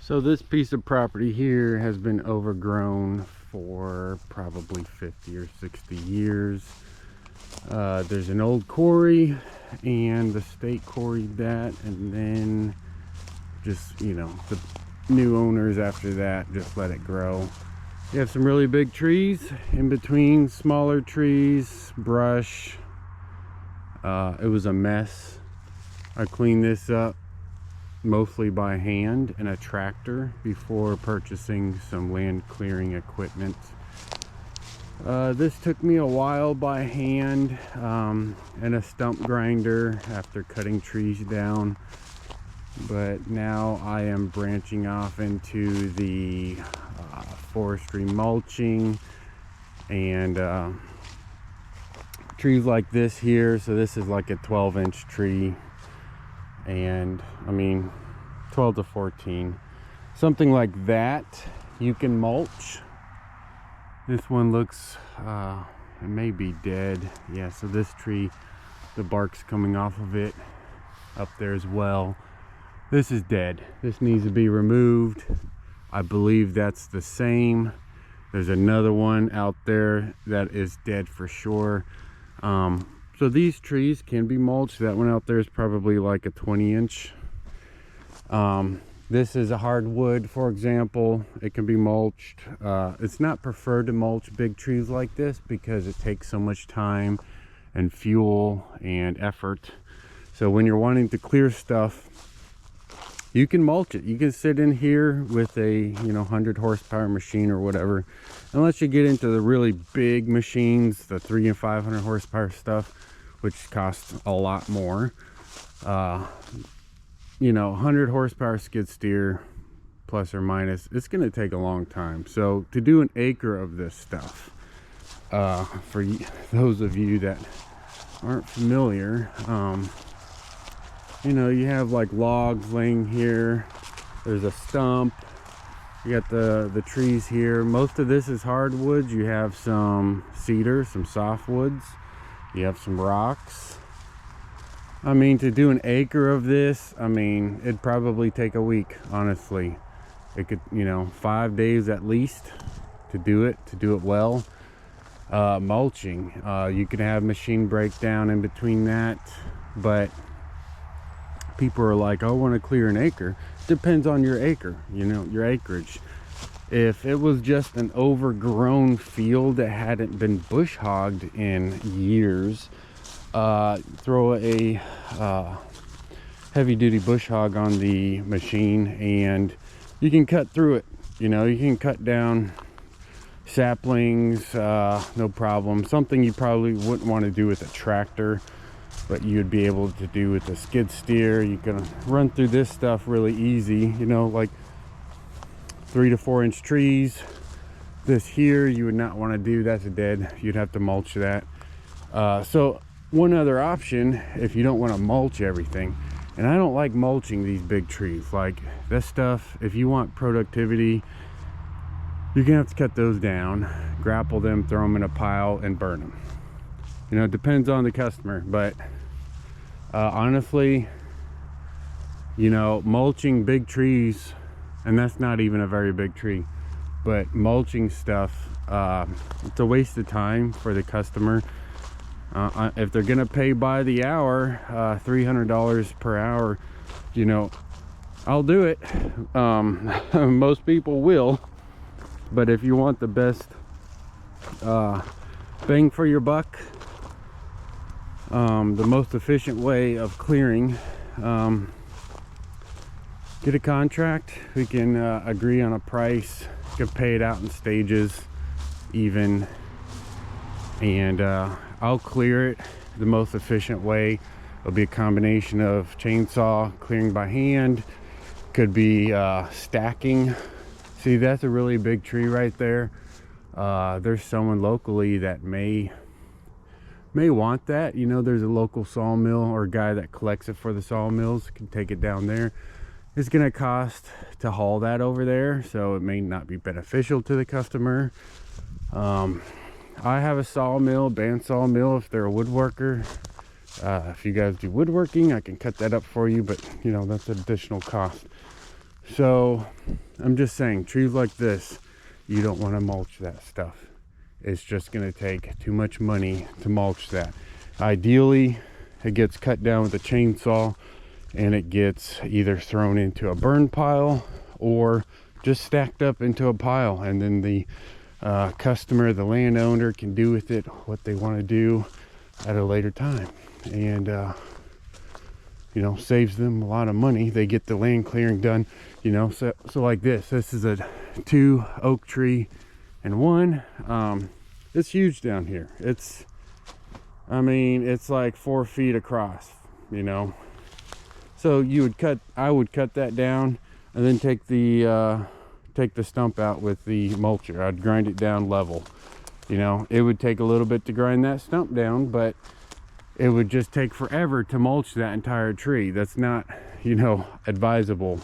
So this piece of property here has been overgrown for probably 50 or 60 years. There's an old quarry, and the state quarried that, and then just, you know, the new owners after that just let it grow. You have some really big trees in between, smaller trees, brush. It was a mess. I cleaned this up mostly by hand in a tractor before purchasing some land clearing equipment. This took me a while by hand and a stump grinder after cutting trees down, but now I am branching off into the forestry mulching and trees like this here. So this is like a 12-inch tree, and I mean 12 to 14, something like that. You can mulch. This one looks it may be dead. Yeah, so this tree, the bark's coming off of it up there as well. This is dead. This needs to be removed. I believe that's the same. There's another one out there that is dead for sure. So these trees can be mulched. That one out there is probably like a 20-inch. This is a hardwood, for example. It can be mulched. It's not preferred to mulch big trees like this because it takes so much time and fuel and effort. So when you're wanting to clear stuff, you can mulch it. You can sit in here with a 100 horsepower machine or whatever. Unless you get into the really big machines, the 300 and 500 horsepower stuff, which costs a lot more. 100 horsepower skid steer, plus or minus, it's going to take a long time. So to do an acre of this stuff, for those of you that aren't familiar, you have like logs laying here. There's a stump. You got the trees here. Most of this is hardwoods. You have some cedar, some softwoods. You have some rocks. I mean, to do an acre of this, I mean, it'd probably take a week, honestly. It could, 5 days at least to do it well. Mulching, you can have machine breakdown in between that, but people are like, I want to clear an acre. Depends on your acre, your acreage. If it was just an overgrown field that hadn't been bush hogged in years, throw a heavy duty bush hog on the machine and you can cut through it. You can cut down saplings, no problem. Something you probably wouldn't want to do with a tractor, but you'd be able to do with a skid steer. You can run through this stuff really easy, like 3 to 4 inch trees. This here you would not want to do. That's dead. You'd have to mulch that. So one other option, if you don't want to mulch everything, and I don't like mulching these big trees like this stuff, if you want productivity, you're gonna have to cut those down, grapple them, throw them in a pile and burn them. It depends on the customer, but honestly, mulching big trees, and that's not even a very big tree, but mulching stuff, it's a waste of time for the customer. If they're gonna pay by the hour, $300 per hour, I'll do it. Most people will, but if you want the best bang for your buck, the most efficient way of clearing, get a contract. We can agree on a price. You can pay it out in stages even, and I'll clear it the most efficient way. It'll be a combination of chainsaw, clearing by hand, could be stacking. See, that's a really big tree right there. There's someone locally that may want that. There's a local sawmill or a guy that collects it for the sawmills, can take it down there. It's gonna cost to haul that over there, so it may not be beneficial to the customer. I have a sawmill, band sawmill, if they're a woodworker. If you guys do woodworking, I can cut that up for you, but that's an additional cost. So I'm just saying, trees like this, you don't want to mulch that stuff. It's just going to take too much money to mulch that. Ideally, it gets cut down with a chainsaw and it gets either thrown into a burn pile or just stacked up into a pile, and then the customer, the landowner, can do with it what they want to do at a later time, and you know, saves them a lot of money. They get the land clearing done, you know. So like this is a 2 oak tree and 1. It's huge down here. I mean, it's like 4 feet across, you know. So I would cut that down and then take the stump out with the mulcher. I'd grind it down level. You know, it would take a little bit to grind that stump down, but it would just take forever to mulch that entire tree. That's not, you know, advisable.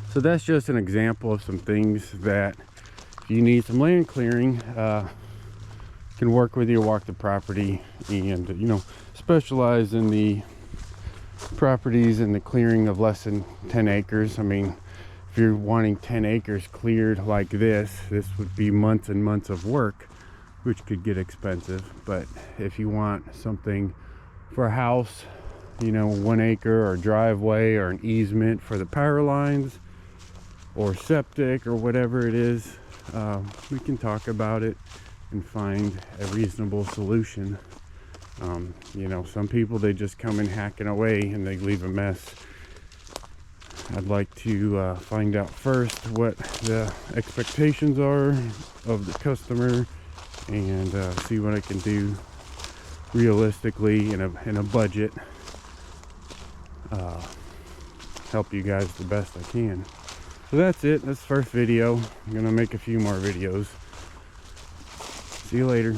So that's just an example of some things that if you need some land clearing, can work with you, walk the property, and, you know, specialize in the properties and the clearing of less than 10 acres. I mean, if you're wanting 10 acres cleared like this would be months and months of work, which could get expensive. But if you want something for a house, you know, 1 acre or driveway or an easement for the power lines or septic or whatever it is, we can talk about it and find a reasonable solution. You know, some people, they just come in hacking away and they leave a mess. I'd like to find out first what the expectations are of the customer, and see what I can do realistically in a budget. Help you guys the best I can. So that's it. That's the first video. I'm gonna make a few more videos. See you later.